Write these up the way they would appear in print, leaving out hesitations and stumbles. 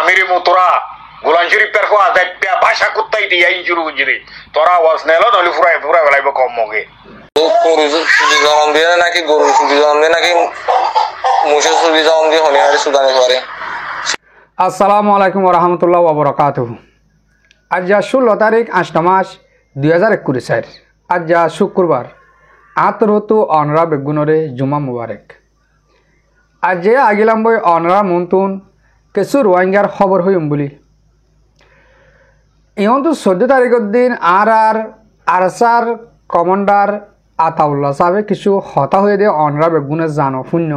আমিরে মোতরা গোলাম শরীফ পের খোয়া যাইতা ভাষা কুত্তাই দিয়া ইঞ্জুরু গুঞ্জিরে তোরা আওয়াজ নেলো নলি ফুরাই ফুরাই বেলাইব কম মগে গরু চুরি জন্ম দিয়ে নাকি গরু চুরি জন্ম দিয়ে নাকি মুসে চুরি জন্ম দিয়ে হনিয়ারে সুদানে পারে। আসসালামু আলাইকুম ওরহামতুল্লাহ ওবরাকাতুহু। আজ যা 16 তারিখ 8 মাস 2021 আজ যা শুক্রবার 18 অনরা বেগুনরে জুমা মুবারক। আজ যে আগিলাম বই অনরা মন্তুন কিছু রোহিঙ্গার খবর হইম বলি ইহন্তু 14 তারিখের দিন আরসার কমান্ডার আতাউল্লাহ সাহেব কিছু হতা হয়ে দিয়ে অনরা বেগুনে জানো শূন্য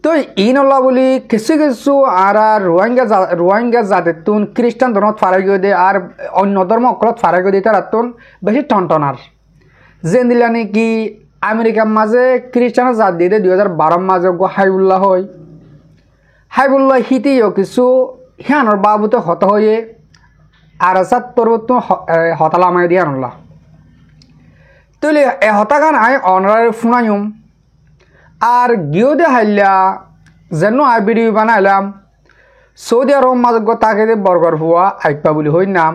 তো ইনল্লা বলি কিছু কিছু রোহিঙ্গা জাতির তুন খ্রিস্টান ধর্মত ফারাই গিয়ে দিয়ে আর অন্য ধর্ম অকলত ফারাই গিয়ে দিয়ে তার তুন বেশি টনটনার যে দিলা নাকি আমেরিকার মাঝে খ্রিস্টানের জাত দিয়ে 2012 মাঝে হাইবুল্লাহ হয় হাইবুল্লাহ হিতিও কিছু হিয়ানোর বাবুতে হত হয়ে আর তোর হতালামাই দিয়ে আনল্লাহ তুলি এ হতাগান আই অনার ফুনাইম আর গিয়েও দে হাইলা যেন আই ভিডিও বানাইলাম সৌদি আরব মাঝে তাকে বর্গর হুয়া আইপা বলি হই নাম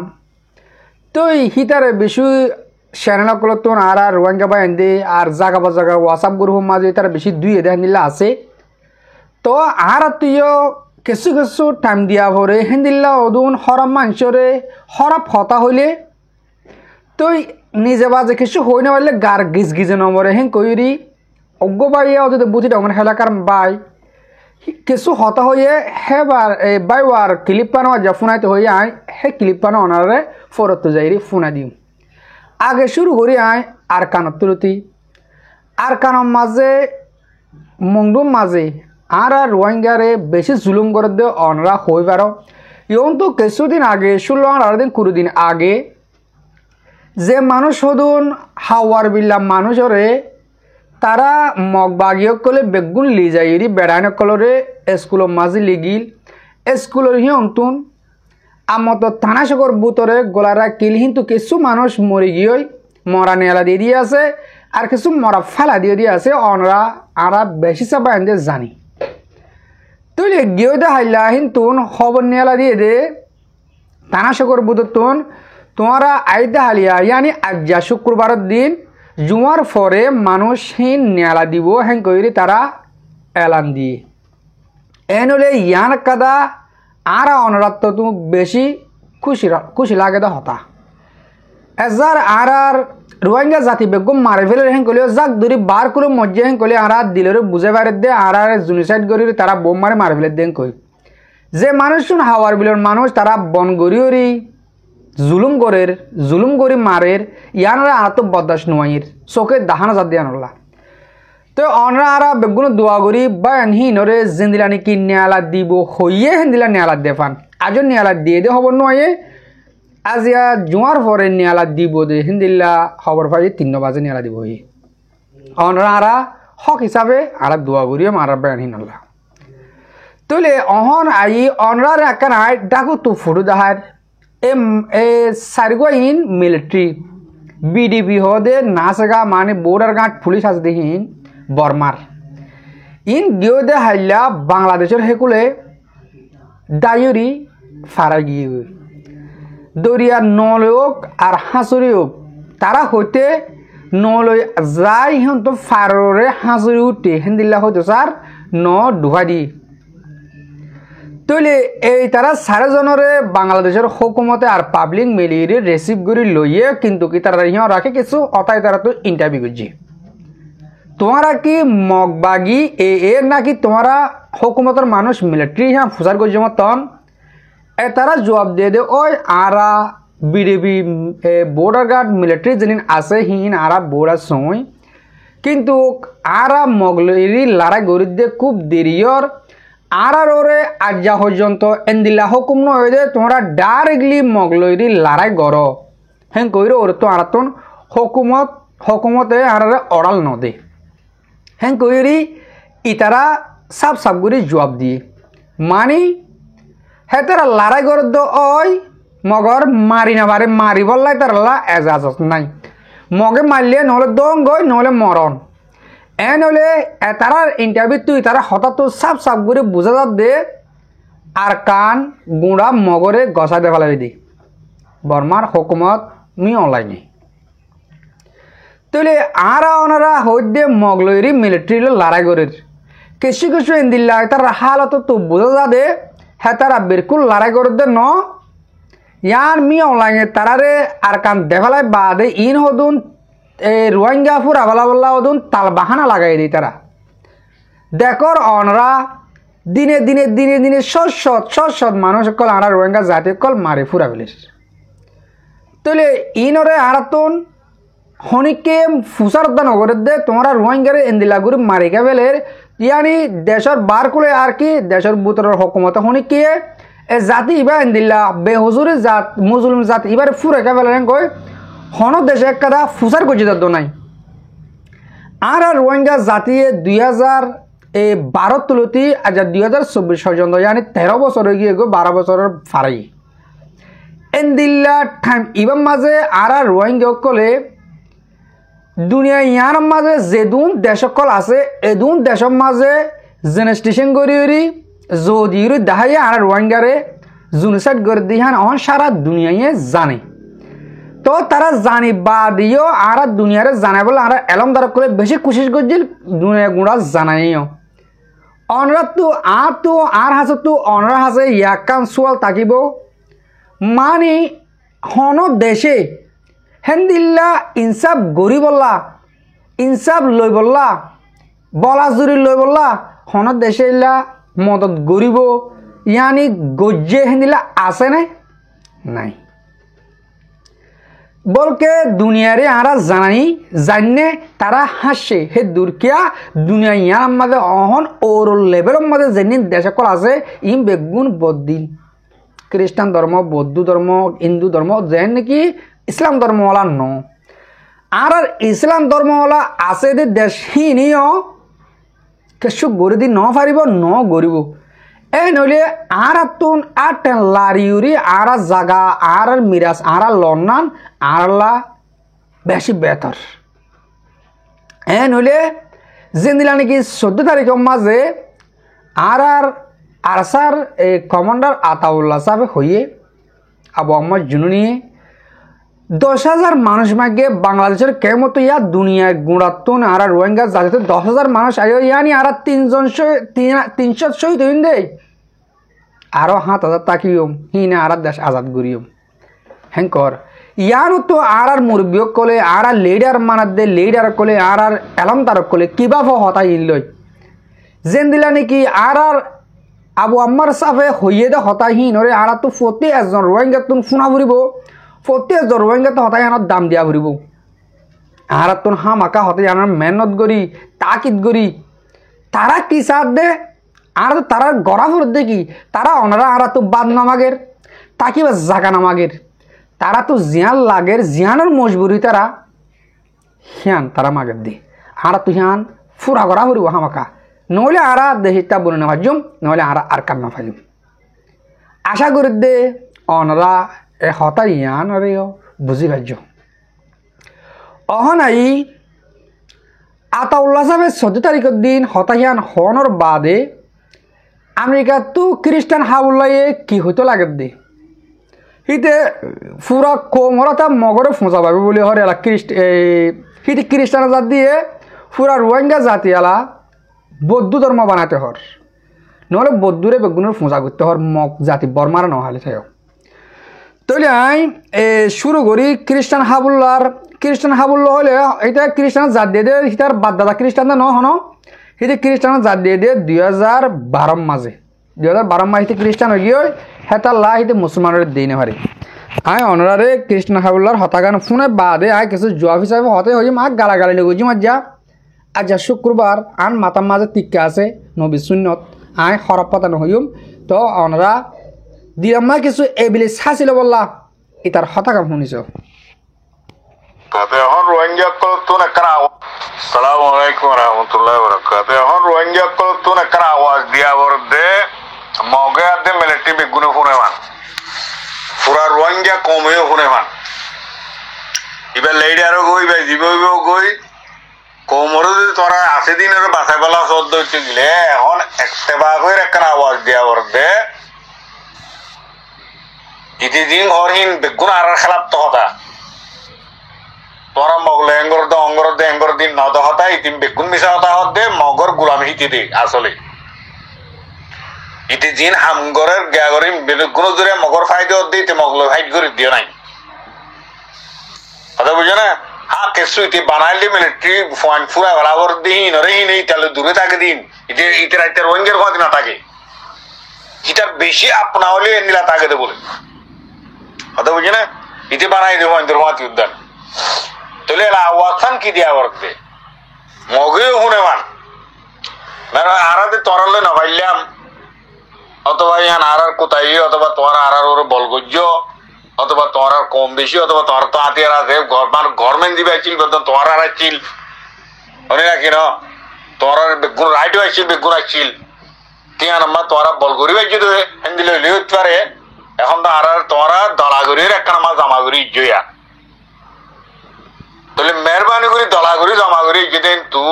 তো হিতারে বেশি চ্যানেলগুলো তো আর রোহিঙ্গা বাই দে আর জায়গা বা জায়গা হোয়াটসঅ্যাপ গ্রুপ মাঝে তারা বেশি দুই দেখ নিলে আছে তো আর তুইও কিছু কিছু টাইম দিয়া ভরে হেন্দিল্লা অদুন হরাম মানুষরে হরাপ হতা হইলে তুই নিজে বাজে কিছু হই না পারলে গার গিজ গিজে নম্বরে হেন কইরি অজ্ঞ বাইয়া ওদের বুঝি তখন হেলাকার বাই কিছু হতা হয়ে হেবার বাইওয়ার ক্লিপ পানো যা ফোনাইতে হয়ে আয় হে ক্লিপ পানো ওনারে ফরত যাইরি ফোনা দিম আগে শুরু করি আয় আর কানত তুলতি আর কানের মাঝে মংডুম মাঝে আর রোহিঙ্গারে বেশি জুলুম করে দে অনরা হই পারো ইয়ন তো কিছুদিন আগে 16 দিন 20 দিন আগে যে মানুষ হদুন হাওয়ার বিল্লা মানুষরে তারা মগ বাগিয়ে কলে বেগুন লি যাইরি বেড়ানো কলরে স্কুলের মাঝে লিগিল স্কুলের হিয়ন্তুন আমত থানাশকর বুতরে গোলারা কিল কিন্তু কিছু মানুষ মরি গিয়ে মরা নেলা দিয়ে দিয়ে আছে আর কিছু মরা ফালা দিয়ে দিয়ে আছে অনরা আরা বেশি চাপা এনে জানি তুই গিয়ে দে হাইলা হিন্তুন খবর নেলা দিয়ে দে থানাশকর বুতর তোমরা আইতে হালিয়া ইয়ানি আজ্জা শুক্রবারের দিন জুমার পরে মানুষ হিন নেলা দিব হ্যাঁ কইরি তারা এলান দিয়ে এন হলে ইয়ান কাদা আর অনরাত তো বেশি খুশি লাগে দা হতা এজার আর রোহিঙ্গা জাতি বেগম মারে ফেলে হেন কলিও যাক দূরি বার করে মজ্জা হেন কলি আর দিলের বুঝে বাইরে দে আর জুনিসাইড করি তারা বোম মারে ফেলে দেন কই যে মানুষ শুন হাওয়ার বিলের মানুষ তারা বন গড়িয়রি জুলুম করি মারের ইয়ানরা আর তো বদাস নোয়াইর চোখে দাহানা জাত দিয়ে আনলা তো অনরা আর বেগুন দোয়া করি বা হিনরে জিন্দিলা নাকি নেয়ালা দিব হইয়ে হেন্দিলা নেয়ালা দেফান আজও নেয়ালা দিয়ে দে খবর নয় আজ ইয়া জোয়ার পরে নেয়ালা দিব দে হিন্দিল্লা খবর পাই 3 বাজে নেয়ালা দিব হইয়ে অনরা আর হক হিসাবে আর দোয়া করিও মারা বেন হিনলা তোলে অহন আই অনরার একান আই ডাকু তু ফুটু দাহার এ সারিগো ইন মিলিটারি বিডিপি হদে নাসগা মানে বর্ডার গার্ড পুলিশ আছে দেখিন বর্মার ইন গিয়ে দে হাইলা বাংলাদেশের হেকুলে ডায়রি ফারা গিয়ে দরিয়া নলয়ক আর হাঁসুরিওক তারা হইতে নলয় যাই ইহন তো ফাররে হাঁসুরি উঠে হেন্দিল্লা হইতো স্যার ডুবাই দি তৈলে এই তারা 4 জনরে বাংলাদেশের হুকুমতে আর পাবলিক মিলিয়ে রিসিভ করে লইয়ে কিন্তু কি তারা ইহন রাখে কিছু অতাই তারা তো ইন্টারভিউ করছে তোমারা কি মগবাগি এর নাকি তোমারা হুকুমতের মানুষ মিলিটারি হ্যাঁ ফুসার করছে মতন তারা জবাব দিয়ে দে ওই আরা বিডিবি বর্ডার গার্ড মিলিটারি যেদিন আছে হিন আরা বোর্ডার সময় কিন্তু আরা মগলরি লড়াই গড়ি দিয়ে খুব দেরিয়র আর ওরে আজ্জা পর্যন্ত এন্দিল্লা হুকুম নয় দে তোমরা ডাইরেক্টলি মগলরি লড়াই গড় হ্যাঁ কইরে ওর তো আরাতন হুকুমতে আর অড়াল ন দে হ্যাঁ কইরি ইতারা সাব করে জবাব দিয়ে মানি হ্যাঁ তারা লড়াই গড় দো ওই মগর মারি না পারে মারি বললাই তারা এজাজত নাই মগে মারলে নহলে দং গই নহলে মরণ এন হলে তারার ইন্টারভিউ তুই তারা হঠাৎ সাপ করে বোঝা যাত দে আর কান গুঁড়া মগরে গসা দে ফেলাই দি বর্মার হুকুমত মি অনলাইনে তাহলে আরা ওনারা হইদে মগলইরি মিলিটারি লড়াই করির কিছু কিছু ইন্দিল্লা তার হালত তো বোঝা যা দে হ্যাঁ তারা বিলকুল লড়াই করে দে ন ইয়ার মি অনলাইনে তারারে আর কান দেখালাই বাদে ইন হদুন রোহিঙ্গা ফুর আবালা হদুন তাল বাহানা লাগাই দিই তারা দেখর অনরা দিনে দিনে দিনে দিনে সৎ মানুষ কল আরা রোহিঙ্গা জাতি কল মারে ফুরা ফেলিস তাহলে ইনরে আরাতন হনিকে ফুসার উদ্যান নগরের দে তোমরা রোহিঙ্গারে ইন্দিলাগুড়ি মারিকা ফেলের ইয়ানি দেশের বার করে আর কি দেশের বুতরের হকুমত হনিকে এ জাতি ইবা ইন্দিল্লা বেহজুরি জাত মুসলিম জাত এবার ফুরেকা ফেলেন কই হন দেশে একটা ফুসার গজিত নাই আর রোহিঙ্গা জাতিয়ে 2012 তুলতি আজ 2024 পর্যন্ত ইয়ানি 13 বছর হয়ে গিয়ে 12 বছরের ফারাই ইন্দিল্লা টাইম ইবার মাঝে আর রোহিঙ্গা কলে দুনিয়া ইয়ার মাঝে যেদুন দেশকল আছে এদুন দেশের মাঝে জেনেস্টেশন করি যদি দেখাইয়া আর রোহিঙ্গারে জুনিসাইড করে দিহান অন সারা দুনিয়ায় জানে তো তারা জানি বা দিও আর দুনিয়ারে জানাই বলে আর এলমদার করে বেশি কোশিশ করছিল দুনিয়া গুঁড়া জানাইও অনরা তো আর হাসে তো অনরা হাসে ইয়াকান সোয়াল তাকিব মানে হন দেশে হেন্দিল্লা ইনসাফ গরি বললা ইনসাফ লই বললা বলা জুরি লই বললা হন দেশে ইল্লা মদত গরিব ইয়ানি গজ্জে হেন্দিল্লা আছে নাই বলকে দুনিয়ারে আরা জানানি জানে তারা হাসে হে দুর্কিয়া দুনিয়া ইয়ার মাঝে অহন ওর লেভেলের মাঝে যেদিন দেশকল আছে ইম বেগুন বদিন খ্রিস্টান ধর্ম বৌদ্ধ ধর্ম হিন্দু ধর্ম যেন নাকি ইসলাম ধর্মওয়ালা ন আর ইসলাম ধর্মওয়ালা আছে যে দেশহীনিও কিছু গড়ি দি ন পারিব ন গরিব এই নইলে আর তুন আর টেন লারিউরি আর জাগা আর মিরাজ আর লন্নান আরলা বেশি বেতর এ নইলে যেদিন নাকি 14 তারিখের মাঝে আর আরসার কমান্ডার আতাউল্লাহ সাহেব হইয়ে আবু আহমদ জুনুনি 10,000 মানুষ মাগে বাংলাদেশের কেমতো ইয়া দুনিয়া গুণাত্তন আর রোহিঙ্গা জাতিতে 10,000 মানুষ আয়ো ইয়ানি আর 300 শহীদ হইন দে আরো 7,000 তাকিও হিনা আর দেশ আজাদ করিও হেঙ্কর ইয়ানো তো আর মুরব্বী কলে আর লিডার মানাত দে লিডার কলে আর এলম তার কলে কিভাবে হতাই ইল্লই যেন দিলা নাকি আর আবু আম্মার সাফে হইয়ে দে হতাহীন ওরে আর তো প্রতি একজন রোহিঙ্গা তুন ফোনা ফুরিব প্রতি একজন রোহিঙ্গা তো হতাই আনার দাম দিয়া ফুরিব আর তুন হামাকা হতাই আনার মেহনত করি তাকিদ করি তারা কি সাথ দে আর তো তারা গড়া ফুর দেখি তারা ওনারা আর তো বাদ নামাগের তাকি বা জাগা নামাগের তারা তো জিয়ান লাগের জিয়ানোর মজবুরি তারা হিয়ান তারা মাগের দি আর তো হিয়ান ফুরা গড়া ফুরিব হামাকা নহলে আর দেহিতা বলে না ভাজুম নহলে আর কান্না ফাজুম আশা করি দে অনরা এ হতাই ইয়ান আরে বুঝি ভাজ্য অহনাই আতাউল্লাহ সাহেবের 14 তারিখের দিন হতাহিয়ান হনর বাদে আমেরিকা তো খ্রিস্টান হাউল্লাইয়ে কি হইতো লাগে দে হিতে পুরা কোমরতা মগরে ফোঁচা পাবে বলে হরে এলা হিতে খ্রিস্টান জাত দিয়ে পুরা রোহিঙ্গা জাতি এলা বৌদ্ধ ধর্ম বানাতে হর নহলে বৌদ্ধরে বেগুনের ফোঁচা করতে হর মগ জাতি বর্মারা নহলে থাক তাহলে আই শুরু করি খ্রিস্টান হাবুল্লাহ হলে এটা খ্রিস্টান জাত দিয়ে দিয়ে হিতার বাদ দাদা খ্রিস্টান ন হন হিতে খ্রিস্টান জাত দিয়ে দিয়ে 2012 মাঝে 2012 মাঝে খ্রিস্টান হয়ে গিয়ে হেতার লা হিতে মুসলমানের দিই না পারে আয় অনারে খ্রিস্টান হাবুল্লার হতাগান ফোনে বাদে আয় কিছু জবাব হিসাবে হতে হয়ে মা গালাগালি লেগুজি মাঝা আজ শুক্রবার আন মাতার মাঝে টিকা আছে নবী শূন্যত আয় হরপ পাতানো হইম তো ওনারা দিলাম কিছু এবিলি ছাছিল বললা এটার হতাকাম শুনিছ এখন রোহিঙ্গা কলতুন একটা আসসালামু আলাইকুম রহমতুল্লাহ বরকাত এখন রোহিঙ্গা কলতুন একটা আওয়াজ দিয়া বরদে মগে আদে মিলিটারি বেগুনে শুনে মান পুরা রোহিঙ্গা কমেও শুনে মান এবার লেডারও গই বা জীবও গই কোমর যদি তোরা 80 দিনের বাঁচাই পেলা 14 হচ্ছে গেলে এখন একটা করে একটা আওয়াজ দিয়া বরদে ইতি দিন হরহীন বেগুন আর খেলাপ তো হতা তোরা মগলে এঙ্গর দিন নদ হতা ইতিম বেগুন মিশা হতা হতে মগর গুলাম হিতি দে আসলে ইতি দিন হামগরের গ্যাগরি বেগুন জুড়ে মগর ফাইদে হতে ইতি মগল ফাইট করে দিও নাই কথা বুঝো না হ্যাঁ কেসু ইতি বানাইলি মিলিটারি পয়েন্ট ফুরা বরাবর দিন ওরে হি নেই তাহলে দূরে থাকে দিন ইতি ইতি রাইতে রোহিঙ্গার কথা না থাকে ইটার বেশি আপনা হলে নীলা থাকে দে বলে কথা বুঝি না ইতি বানাই দেবো ইন্দ্রমাতি উদ্যান তাহলে এলা আওয়াজ কি দিয়া করতে মগেও শুনে মান আরাতে তরালে না পাইলাম অথবা ইয়ান আর কোথায় অথবা তোমার আর ওর বলগজ্য অথবা তোমার আর কম বেশি অথবা তোমার তো হাতিয়ার আছে গভর্নমেন্ট দিবে আসছিল তোমার আর আসছিল মনে রাখি না তোমার বেগুন রাইট আসছিল বেগুন আসছিল টিয়া নাম্বার তোরা বল করি বাইছি তো হিন্দি লইলে হইতে পারে এখন তো আর তোরা দলাগরির একটা নাম্বার জামাগুড়ি ইজ্জয়া তাহলে মেহরবানি করে দলাগরি জামাগুড়ি ইজ্জতেন তু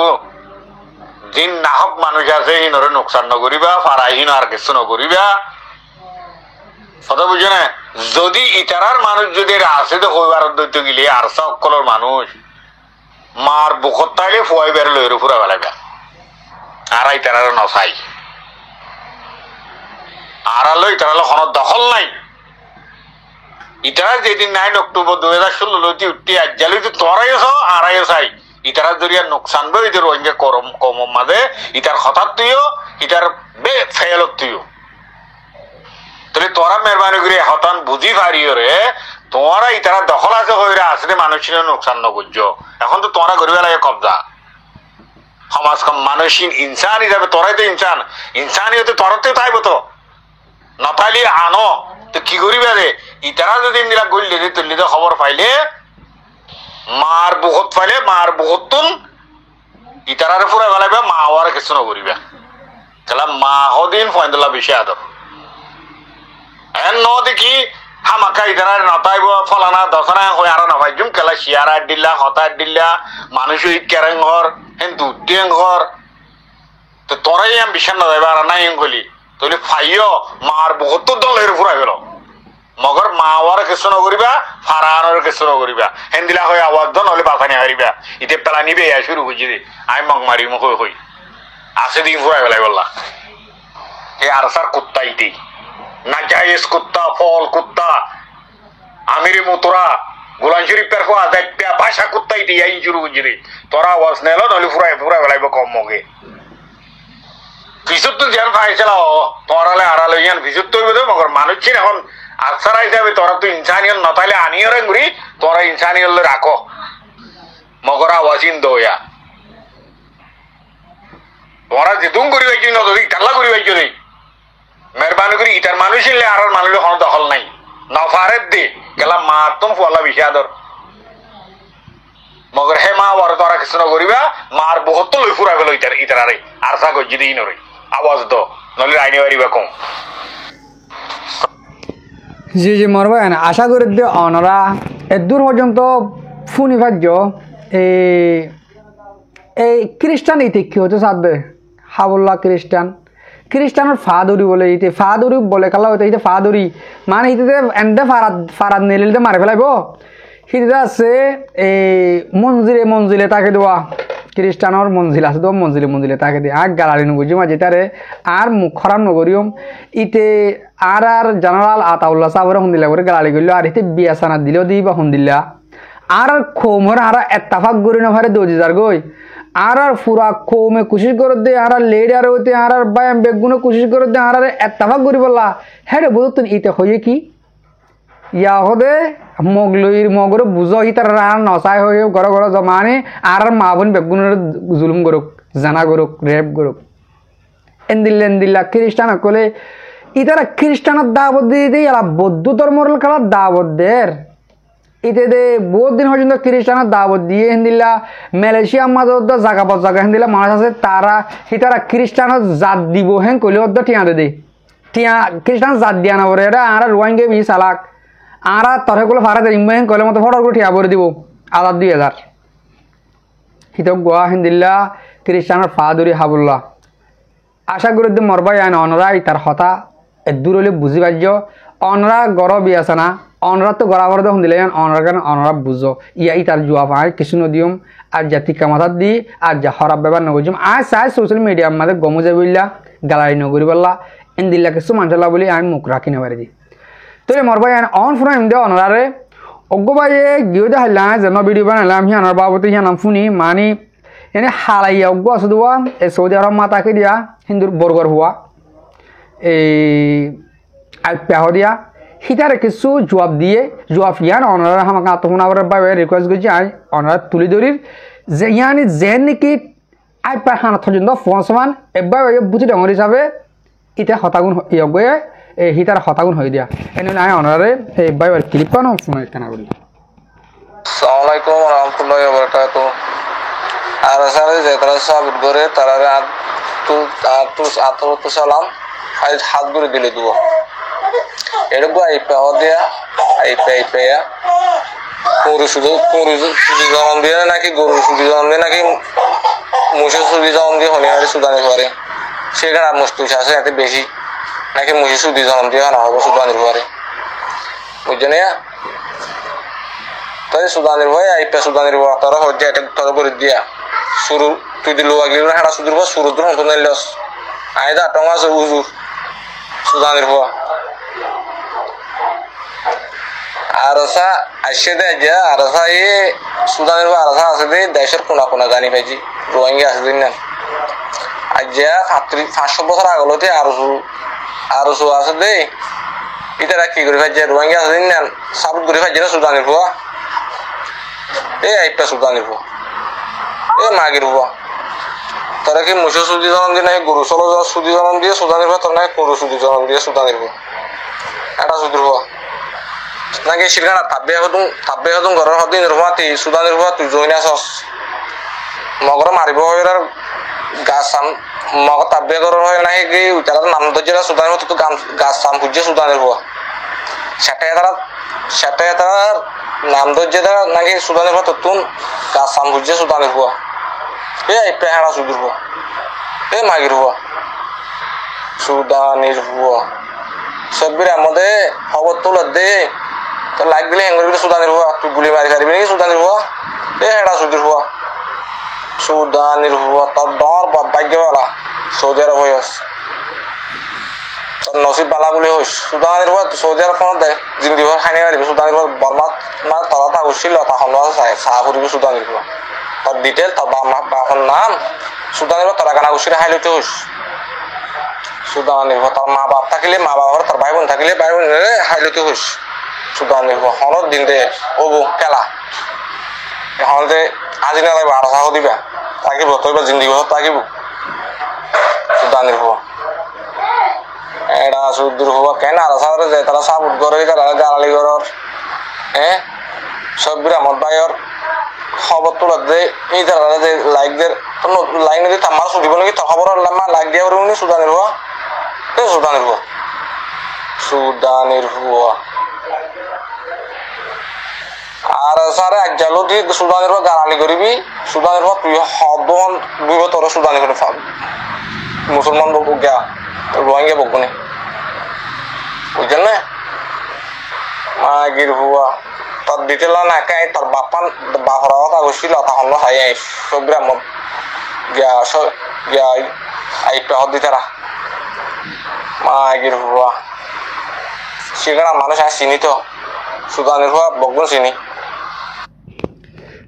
দিন নাহক মানুষ আছে হিনরে নোকসান নকরিবা ফারাইহীন আর কিছু নকরিবা কথা বুঝো না যদি ইতারার মানুষ যদি আছে তো হইবার দৈত্য গেলে আর সকলের মানুষ মার বুকত তাইলে ফুয়াই বের লইরে ফুরা বেলাইবা আর ইতারার নসাই আড়ালো ইতারালো কোনো দখল নাই ইতারা যেদিন 9 অক্টোবর 2016 লইতে উঠতে আজ্জালি তো তোরাইছ আড়াইও চাই ইতারা জরিয়া নোকসান বই ইদের রোহিঙ্গা কম মাঝে ইতার হঠাৎ তুইও ইতার বে ফেলত তুইও তাহলে তোরা মেহরবানি করে হঠাৎ বুঝি পারিও রে তোরা ইতারা দখল আছে হইরা আসলে মানুষের নোকসান নগর্য এখন তো তোরা করিবা লাগে কবজা সমাজ মানুষহীন ইনসান হিসাবে তোরাই তো ইনসানিয়তে তোরাতে তাইব তো নতালি আনো তো কি করিবা রে ইতারা যদি নিরা গড়লে যে তুললি তো খবর পাইলে মার বহুত পাইলে মার বহুতুন ইতারারে ফুরা গলাইবা মা হওয়ার কিছু নকরিবা তাহলে মা হদিন ফয়দুল্লাহ বেশি আদর এন ন দেখি হামাকা ইতারা নতাইব ফলানা দশনা হয়ে আর নভাইজুম কেলা শিয়ারা দিল্লা হতার দিল্লা মানুষ কেরেং ঘর হেন দুটেং ঘর তো তোরাই আমি বিশ্বাস না যাইবা আর নাই গলি তাহলে ফাইও মার বহুত দলের ফুরা গেল মগর মা হওয়ার কিছু নকরিবা ফারানোর কিছু নকরিবা হেন্দিলা হয়ে আওয়াজ দ নহলে বাথানি হারিবা ইতে পেলা নিবে শুরু বুঝি দে আমি মগ মারি মুখ হই আছে দিন ফুরা গেলাই বললা এই আর সার কুত্তা ইতেই নাজাইজ কুত্তা ফল কুত্তা আমিরি মুতরা গোলাম শরীফের খোয়া দেখতে ভাষা কুত্তা ইতেই আইন শুরু বুঝি দে তোরা আওয়াজ নেল নহলে ফুরা গেলাইব কম মগে ভিসুর তো জ্ঞান পাইছিল তোরালে আড়ালে জ্ঞান ভিসুর তো মগর মানুষ ছিল এখন আসারা হিসাবে তোরা তো ইনসানিয়ল নতাইলে আনিও রে ঘুরি তোরা ইনসানিয়ল রাখো মগর আওয়াজিন দয়া তোরা যেতুম করি পাইছি নদী কাল্লা করি পাইছো রে মেহরবানি করি ইটার মানুষ ইলে আর মানুষের কোনো দখল নাই নফারের দে গেলা মা তুম ফলা বিষাদর মগর হে মা বড় তোরা কিছু নকরিবা মার বহুত লই ফুরা গেল ইতারারে আর সা গজি দিই নরে আওয়াজ দো নলে আইনি বাড়িবা কম জি জি মরবা না আশা করি যে অনরা এদূর পর্যন্ত ফুনি ভাজ্য এই খ্রিস্টান ইতি কি হচ্ছে সাদে হাবুল্লাহ খ্রিস্টানের ফাদুরি বলে ইতে ফাদুরি বলে কালা হইতে ইতে ফাদুরি মানে ইতে এন্ডে ফারাদ নেলিতে মারে ফেলাইব হিতে আছে এই মঞ্জিলে তাকে দেওয়া খ্রিস্টানের মঞ্জিল আছে তো মঞ্জিলে তাকে দিয়ে আগ গালালি নগুজি মা যেটারে আর মুখ খরাম নগরিয়ম ইতে আর জেনারেল আতাউল্লাহ সাহেবের হুন্দিল্লা করে গালালি করলো আর ইতে বিয়া সানা দিলেও দিই বা হুন্দিল্লা আর খোমর আর এত্তাফাক গরি না ভারে দোজি যার গই আর ফুরা খোমে কোশিশ করে দে আর লেডার হইতে আর বায়াম বেগুনে কোশিশ করে দে আর এত্তাফাক গরি বললা হ্যাঁ রে বুঝতুন ইতে হয়ে কি ইয়া হদে মগরে বুঝো ইতার রান নসাই হয়ে ঘর জমানে আর মা বোন বেগুনের জুলুম করুক জানা করুক রেপ করুক এন্দিল্লা খ্রিস্টান কলে ইতারা খ্রিস্টানের দাবত দিয়ে দিয়ে এলা বৌদ্ধ ধর্মর খেলা দাবত দের ইতে দে বহুত দিন পর্যন্ত খ্রিস্টানের দাবত দিয়ে হিন্দিল্লা মালয়েশিয়া মাঝে জায়গা হিন্দিল্লা মানুষ আছে তারা ইতারা খ্রিস্টানের জাত দিব হেন কইলে টিয়া দে টিয়া খ্রিস্টান জাত দিয়া না বলে এটা আর রোহিঙ্গা বি চালাক আর তরগুলো ফারা ইমেন কলে মতো ফটো ঠিয়া করে দিব 2000 হিতক গোয়া হিন্দিল্লা খ্রিস্টানের ফাদুরি হাবুল্লাহ আশা করি মরবাই আইন অনরাই তার হতা দূর হলে বুঝি পার্য অনরা গড় বি আছে না অনরা তো গড়া ভরে দেখুন দিলে অনরা কেন অনরা বুঝো ইয়া ইটার জুয়া পায় কিছু নদিয়ম আর জাতি কামাতার দি আর যা হরাব ব্যবহার নগরিম আজ চাই সোশ্যাল মিডিয়া আমাদের গমু যাই বললা গালারি নগরি বললা এন দিল্লা কিছু মানুষলা বলি আমি মুখ রাখি না পারি দি তো মর ভাই অন ফোন এমনি অনরারে অজ্ঞ ভাই গিয়ে দেখাইলাম যেন ভিডিও বানাইলাম হিয়ানোর বাবুতে হিয়ানাম শুনি মানে এনে হালাইয়া অজ্ঞ আছে দেওয়া এই সৌদি আরব মাতাকে দিয়া হিন্দুর বর্গর হওয়া এই আইপ্যাহ দিয়া হিতারে কিছু জবাব দিয়ে জবাব ইয়ান অনার আমাকে আত্মনাবার বাবে রিকোয়েস্ট করছি আই অনার তুলি ধরির যে ইয়ানি যেন নাকি আইপ্যাহ হানা পর্যন্ত ফোন এবার বুঝি ডঙর হিসাবে ইটা হতাগুণ ইয়ে এই হিতার হতাগুণ হয়ে দিয়া এনে আই অনারে এবার ক্লিপ পানো ফোন কেনা করি আসসালামু আলাইকুম ওয়া রাহমাতুল্লাহি ওয়া বারাকাতুহু আর সারে যে তারা সাবিত করে তারা আতু সালাম হাত করে দিলে দিব এরকম আইপ্যাহ দিয়া আইপ্যায়া গরু শুধু জন্ম দিয়ে নাকি গরু শুধু জন্ম দিয়ে নাকি মুসে শুধু জন্ম দিয়ে হলে সুদানি পারে সেখানে মুশকিল আছে এতে বেশি নাকি মুসে শুধু জন্ম দিয়ে না হবে সুদানির পারে বুঝছেন তাই সুদানির ভয় আইপ্যা সুদানির ভয় তারা হচ্ছে এটা তারা করে দিয়া শুরু তুই দিল আগলি না হারা সুদুর ভয় শুরু ধরুন তো নাইলস আয়দা টঙ্গা আছে উজুর সুদানির ভয় আরসা আসছে দে যা আরসা এ সুদানের বা আরসা আছে দে দেশের কোনা কোনা জানি পাইছি রোহিঙ্গা আছে দিন না আজ যা 500 বছর আগলতে আরসু আছে দে ইতারা কি করে পাইছে রোহিঙ্গা আছে দিন না সাবুত করে পাইছে না সুদানের ভুয়া এ আইপা সুদানের ভুয়া এ মাগির ভুয়া তারা কি মুসে সুদি জন্ম দিয়ে নাই গরু চলো সুদি জন্ম দিয়ে সুদানের ভুয়া তোর নাই গরু সুদি জন্ম দিয়ে সুদানের ভুয়া এটা সুদির ভুয়া নাকি সিরগানা তাব্বে হতুন ঘরের হদিন রুমাতি সুদানের রুমা তুই জইনা সস মগর মারিব হয় গাছ সাম মগ তাব্বে ঘরের হয় নাকি কি তারা নাম দজ্জা সুদানের হতো তো গাছ সাম খুঁজছে সুদানের হওয়া সেটাই তারা নাম দজ্জা নাকি সুদানের হতো তুন গাছ সাম খুঁজছে সুদানের হওয়া এ পেহারা সুদুর হওয়া এ মাগির হওয়া সুদানের হওয়া সব্বির মধ্যে খবর তোলার দে তো লাইক দিলে হ্যাঙ্গর করে সুদানের হওয়া তুই গুলি মারি সারিবি নাকি সুদানের হওয়া এ হেডা সুদির হওয়া সুদানের হওয়া তোর ডর ভাগ্যওয়ালা সৌদি আরব হয়ে আস তোর নসিব বালা বলে হইস সুদানের হওয়া সৌদি আরব কোনো দেয় জিন্দি হওয়া খাই নিয়ে সুদানের হওয়া বর্মা না তলা তা করছিল তখন চাহ করিবি সুদানের হওয়া তোর ডিটেল তোর বাপন নাম সুদানের হওয়া তারা গানা করছিল হাই লইতে হইস সুদানের হওয়া তোর মা বাপ থাকিলে মা বাবার তোর ভাই বোন থাকিলে ভাই বোন হাই লইতে হইস সুদানের হওয়া হনত দিন দে ওবো খেলা এখন যে আজি না লাগবে আরো চাহ দিবা থাকিব তৈবা জিন্দি ঘর থাকিব সুদানের হওয়া এটা সুদূর হওয়া কেন আরো চাহরে যায় তারা সাবুত করে গালালি ঘরের সব বিরামত ভাইয়ের খবর তোলার দে এই তারা যে লাইক দের লাইক নিয়ে আমার সুদিব নাকি তোর খবর লাইক দিয়া উনি সুদানের হওয়া সুদানের হওয়া সুদানের হওয়া আর সারে একজালো দিয়ে সুদানের পর গালালি করিবি সুদানের পর তুই হবন দুই তোর সুদানি করে মুসলমান বকু গা রোহিঙ্গা বকু নে বুঝছেন না মাগির হুয়া তোর দিতে না কাই তোর বাপান বাহরা কথা করছিল তখন হাই আই সবরা মত গিয়া আইপা হদ দিতে রা মাগির হুয়া সেখানে মানুষ আর চিনি তো সুদানের হুয়া বকগুন চিনি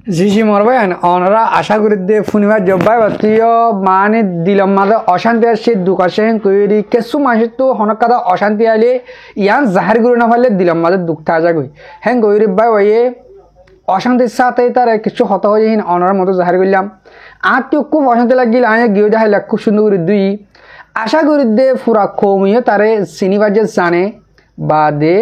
জি মরবাই ওনারা আশা করি দে ফুনিবার জব্বাই তুইও মানে দিলাম মাঝে অশান্তি আসছে দুঃখ আসে কইরি কিছু মাসে তো হনক কাদা অশান্তি আইলে ইয়ান জাহার করে না পারলে দিলাম মাঝে দুঃখ থাকা গই হ্যাঁ গইরি ভাই ওয়ে অশান্তির সাথে তার কিছু হত হয়ে ওনার মতো জাহার করলাম আর তো খুব অশান্তি লাগিল আমি গিয়ে দেখাইলাম খুব সুন্দর করে দুই আশা করি দে পুরা কমিয়ে তারে সিনিবার যে জানে বা দে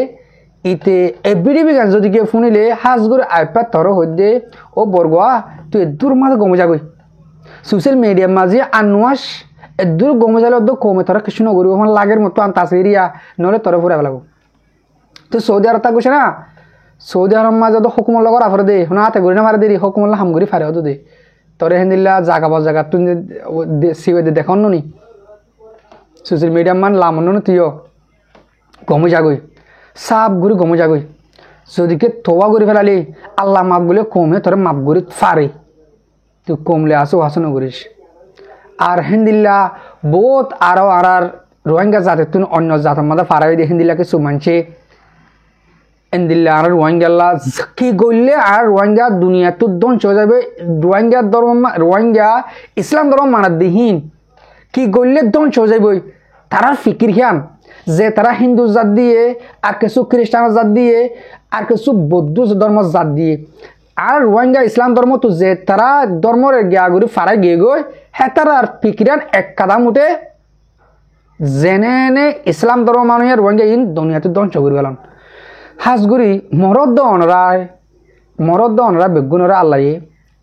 ইতে এবিডিবি গান যদি কেউ শুনিলে হাজ করে আইপা তর হইদে ও বরগোয়া তুই এদূর মাঝে গমে যাবি সোশ্যাল মিডিয়ার মাঝে আনুয়াস এদূর গমে যালে ওদের কমে তোরা কিছু নগরি ওখানে লাগের মতো আন তাছে এরিয়া নহলে তরে ফুরা লাগবো তো সৌদি আরব থাকছে না সৌদি আরব মাঝে তো হুকুমর লগর আফরে দে শোনা হাতে ঘুরি না মারে দেরি হুকুমল্লা হামগুড়ি ফারে হতো দে তরে হেন্দিল্লা জাগা বা জায়গা তুই সিওয়ে দেখান নি সোশ্যাল মিডিয়ার মান লামন তুইও গমে যাগই সাপ ঘুরি গমে যাগই যদিকে তোবা করে ফেলালি আল্লাহ মাপ গুলে কমে তোর মাপ গুরি ফারে তুই কমলে আসো হাসন করিস আর হিন্দিল্লা বহুত আরো আর রোহিঙ্গা জাতের তুই অন্য জাতের মধ্যে ফারাই দিয়ে হিন্দিল্লা কিছু মানছে হিন্দিল্লা আর রোহিঙ্গাল্লা কি করলে আর রোহিঙ্গা দুনিয়া তো ধ্বংস হয়ে যাবে রোহিঙ্গা ধর্ম রোহিঙ্গা ইসলাম ধর্ম মানার দিহীন কি করলে ধ্বংস হয়ে যাবে তারা ফিকির খান যে তারা হিন্দু জাত দিয়ে আর কিছু খ্রিস্টান জাত দিয়ে আর কিছু বৌদ্ধ ধর্ম জাত দিয়ে আর রোহিঙ্গা ইসলাম ধর্ম তো যে তারা ধর্মের গিয়াগুড়ি ফারাই গিয়ে গই হ্যাঁ তারা আর ফিকিরান এক কাদাম উঠে জেনে ইসলাম ধর্ম মানুষের রোহিঙ্গা ইন দুনিয়াতে ধ্বংস করে গেলেন হাসগুড়ি মরদ্দ অনরা বেগুনরা আল্লাহ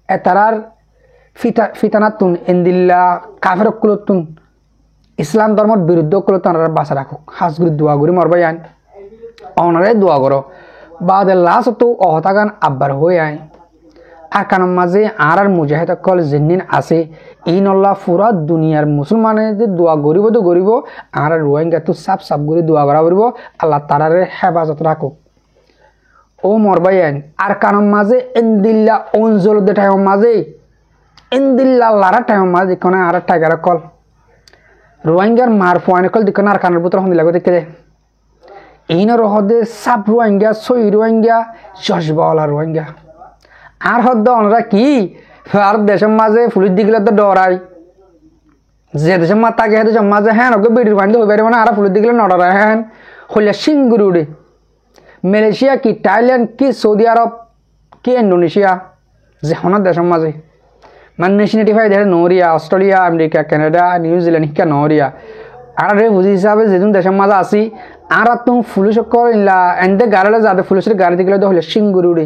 এ তারার ফিতানাতুন ইন্দিল্লা কাফের কুলতুন ইসলাম ধর্মের বিরুদ্ধ কুলত বাঁচা রাখুক হাসগুড়ি দোয়া করি মরবাই আইন অনরাই দোয়া করো বাদে লাস্ট তো অহতাগান আব্বার হয়ে আয় আর কারণ মাঝে আর মুজাহিদ কল জিন্নিন আছে এই নল্লা পুরা দুনিয়ার মুসলমানের যে দোয়া গরিব তো গরিব আর রোহিঙ্গা তো সাপ করে দোয়া করা করব আল্লাহ তারারে হেফাজত রাখুক ও মরবাই আইন আর কারণ মাঝে ইন্দিল্লা অঞ্জল দে টাইম মাঝে ইন্দিল্লা লারা টাইম মাঝে কোন আর টাইগার কল রোহিঙ্গার মার ফোয়ানে কল দিকন আর কানের বুতর হন্দিলা দেখে দে এই নহদে সাপ রোহিঙ্গা সই রোহিঙ্গা জশবাওয়ালা রোহিঙ্গা আর হদ্দ অনরা কি আর দেশের মাঝে পুলিশ দিগলে তো ডরাই যে দেশের মা তাকে দেশের মাঝে হ্যাঁ ওকে বেড়ির বান্ধব হয়ে পারে মানে আর পুলিশ দিগলে নডরায় হ্যাঁ হইলে সিঙ্গুরি উড়ে মালয়েশিয়া কি থাইল্যান্ড কি সৌদি আরব কি ইন্দোনেশিয়া যে হনার দেশের মাঝে মানে নেশনালিটি ফাই দেখে নরিয়া অস্ট্রেলিয়া আমেরিকা কানাডা নিউজিল্যান্ড শিক্ষা নরিয়া আর বুঝি হিসাবে যেদিন দেশের মাঝে আসি আর তুমি পুলিশ করিলা এনতে গাড়িলে যাতে পুলিশের গাড়ি দিগলে তো হলে সিঙ্গুরি উড়ে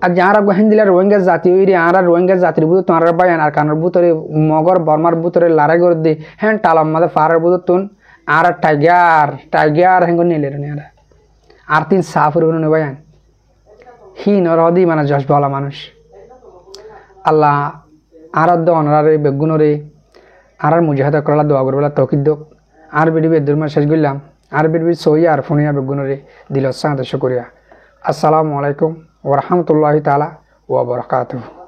আর যারা হিন্দিলা রোহিঙ্গা জাতি হইরে আর রোহিঙ্গা জাতির বুধ তোমার বাইন আর কানের বুতরে মগর বর্মার বুতরে লড়াই করে দে হ্যাঁ টালাম মাঝে ফারার বুধ তুন আর টাইগার হেঙ্গ নিলে আর তিন সাফ নেই বাইন হি নরহদি মানে যশ বলা মানুষ আল্লাহ আরাধ্য অনারে বেগুনরে আর মুজাহিদ করলা দোয়া করবেলা তৌকিদ দোক আর বিডি বেদুরমা শেষ করলাম আর বিডি সইয়া আর ফোনিয়া বেগুনরে দিল সাঁত করিয়া আসসালামু আলাইকুম ওয়া রাহমাতুল্লাহি তাআলা ওয়া বারাকাতুহু।